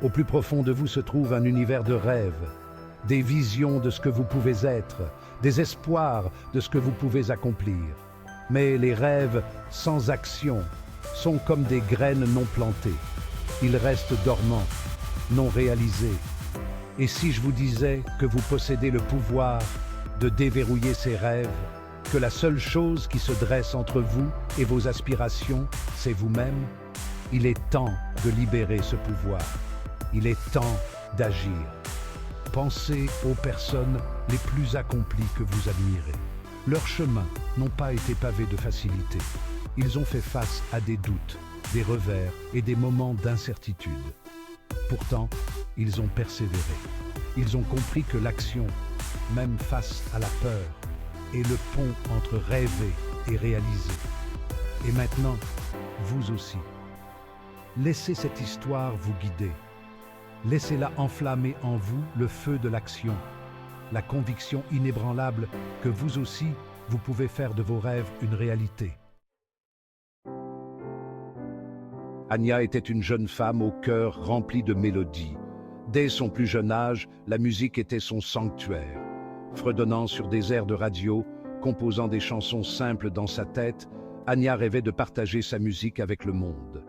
Au plus profond de vous se trouve un univers de rêves, des visions de ce que vous pouvez être, des espoirs de ce que vous pouvez accomplir. Mais les rêves sans action sont comme des graines non plantées. Ils restent dormants, non réalisés. Et si je vous disais que vous possédez le pouvoir de déverrouiller ces rêves, que la seule chose qui se dresse entre vous et vos aspirations, c'est vous-même, il est temps de libérer ce pouvoir. Il est temps d'agir. Pensez aux personnes les plus accomplies que vous admirez. Leurs chemins n'ont pas été pavés de facilité. Ils ont fait face à des doutes, des revers et des moments d'incertitude. Pourtant, ils ont persévéré. Ils ont compris que l'action, même face à la peur, est le pont entre rêver et réaliser. Et maintenant, vous aussi. Laissez cette histoire vous guider. Laissez-la enflammer en vous le feu de l'action, la conviction inébranlable que vous aussi, vous pouvez faire de vos rêves une réalité. Anya était une jeune femme au cœur rempli de mélodies. Dès son plus jeune âge, la musique était son sanctuaire. Fredonnant sur des airs de radio, composant des chansons simples dans sa tête, Anya rêvait de partager sa musique avec le monde.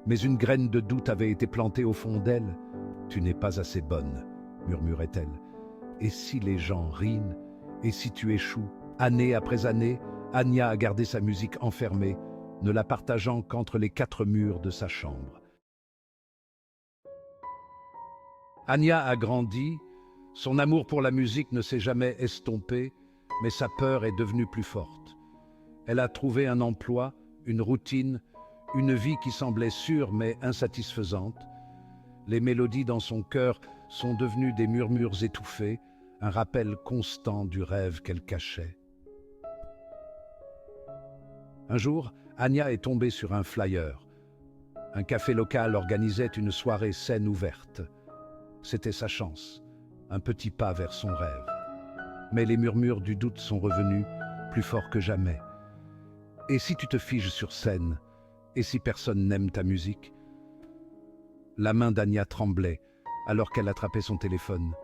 Mais une graine de doute avait été plantée au fond d'elle. « Tu n'es pas assez bonne », murmurait-elle. « Et si les gens rient? Et si tu échoues ?» Année après année, Anya a gardé sa musique enfermée, ne la partageant qu'entre les 4 murs de sa chambre. Anya a grandi, son amour pour la musique ne s'est jamais estompé, mais sa peur est devenue plus forte. Elle a trouvé un emploi, une routine, une vie qui semblait sûre mais insatisfaisante. Les mélodies dans son cœur sont devenues des murmures étouffés, un rappel constant du rêve qu'elle cachait. Un jour, Anya est tombée sur un flyer. Un café local organisait une soirée scène ouverte. C'était sa chance, un petit pas vers son rêve. Mais les murmures du doute sont revenus, plus forts que jamais. Et si tu te figes sur scène? Et si personne n'aime ta musique? La main d'Anya tremblait alors qu'elle attrapait son téléphone.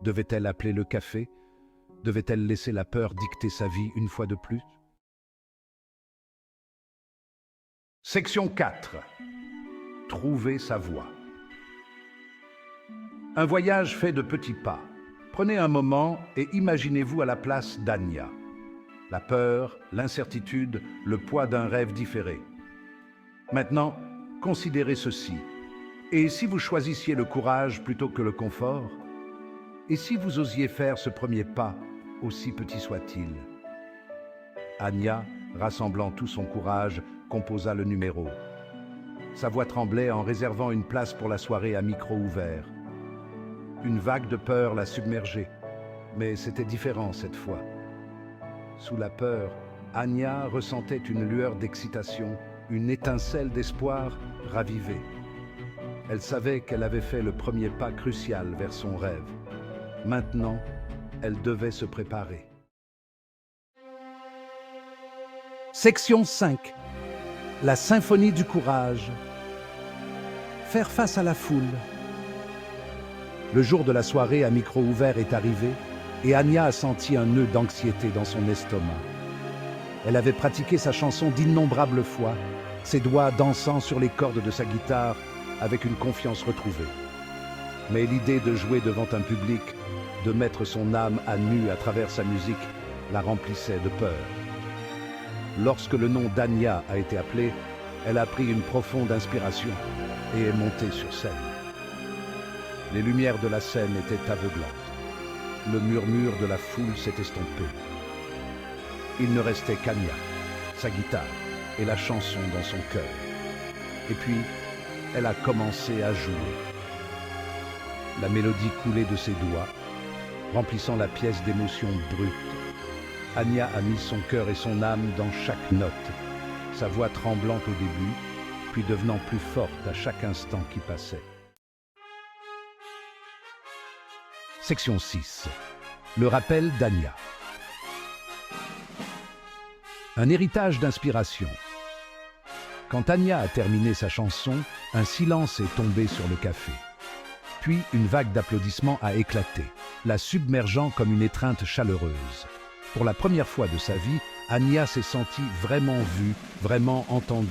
Devait-elle appeler le café? Devait-elle laisser la peur dicter sa vie une fois de plus? Section 4. Trouver sa voie. Un voyage fait de petits pas. Prenez un moment et imaginez-vous à la place d'Anya. La peur, l'incertitude, le poids d'un rêve différé. Maintenant, considérez ceci. Et si vous choisissiez le courage plutôt que le confort? Et si vous osiez faire ce premier pas, aussi petit soit-il? Anya, rassemblant tout son courage, composa le numéro. Sa voix tremblait en réservant une place pour la soirée à micro ouvert. Une vague de peur la submergeait, mais c'était différent cette fois. Sous la peur, Anya ressentait une lueur d'excitation, une étincelle d'espoir ravivée. Elle savait qu'elle avait fait le premier pas crucial vers son rêve. Maintenant, elle devait se préparer. Section 5. La symphonie du courage. Faire face à la foule. Le jour de la soirée à micro ouvert est arrivé et Anya a senti un nœud d'anxiété dans son estomac. Elle avait pratiqué sa chanson d'innombrables fois, ses doigts dansant sur les cordes de sa guitare avec une confiance retrouvée. Mais l'idée de jouer devant un public, de mettre son âme à nu à travers sa musique, la remplissait de peur. Lorsque le nom d'Anya a été appelé, elle a pris une profonde inspiration et est montée sur scène. Les lumières de la scène étaient aveuglantes. Le murmure de la foule s'est estompé. Il ne restait qu'Anya, sa guitare et la chanson dans son cœur. Et puis, elle a commencé à jouer. La mélodie coulait de ses doigts, remplissant la pièce d'émotions brutes. Anya a mis son cœur et son âme dans chaque note, sa voix tremblante au début, puis devenant plus forte à chaque instant qui passait. Section 6. Le rappel d'Anya. Un héritage d'inspiration. Quand Anya a terminé sa chanson, un silence est tombé sur le café. Puis une vague d'applaudissements a éclaté, la submergeant comme une étreinte chaleureuse. Pour la première fois de sa vie, Anya s'est sentie vraiment vue, vraiment entendue.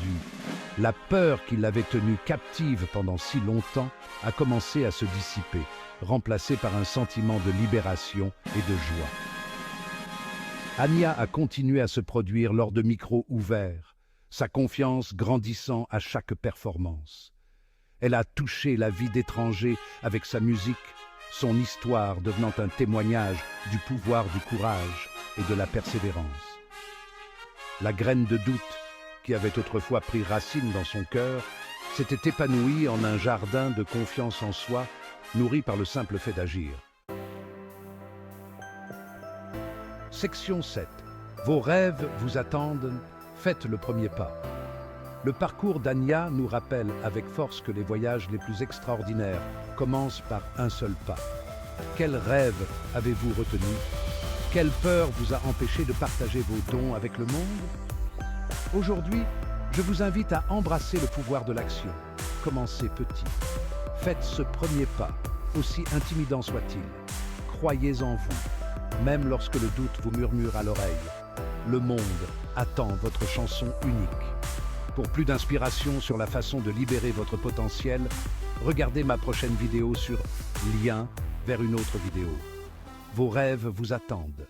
La peur qui l'avait tenue captive pendant si longtemps a commencé à se dissiper, remplacée par un sentiment de libération et de joie. Anya a continué à se produire lors de micros ouverts, sa confiance grandissant à chaque performance. Elle a touché la vie d'étrangers avec sa musique, son histoire devenant un témoignage du pouvoir du courage et de la persévérance. La graine de doute, qui avait autrefois pris racine dans son cœur, s'était épanouie en un jardin de confiance en soi, nourri par le simple fait d'agir. Section 7. Vos rêves vous attendent, faites le premier pas. Le parcours d'Anya nous rappelle avec force que les voyages les plus extraordinaires commencent par un seul pas. Quel rêve avez-vous retenu? Quelle peur vous a empêché de partager vos dons avec le monde? Aujourd'hui, je vous invite à embrasser le pouvoir de l'action. Commencez petit. Faites ce premier pas, aussi intimidant soit-il. Croyez en vous, même lorsque le doute vous murmure à l'oreille. Le monde attend votre chanson unique. Pour plus d'inspiration sur la façon de libérer votre potentiel, regardez ma prochaine vidéo sur Lien vers une autre vidéo. Vos rêves vous attendent.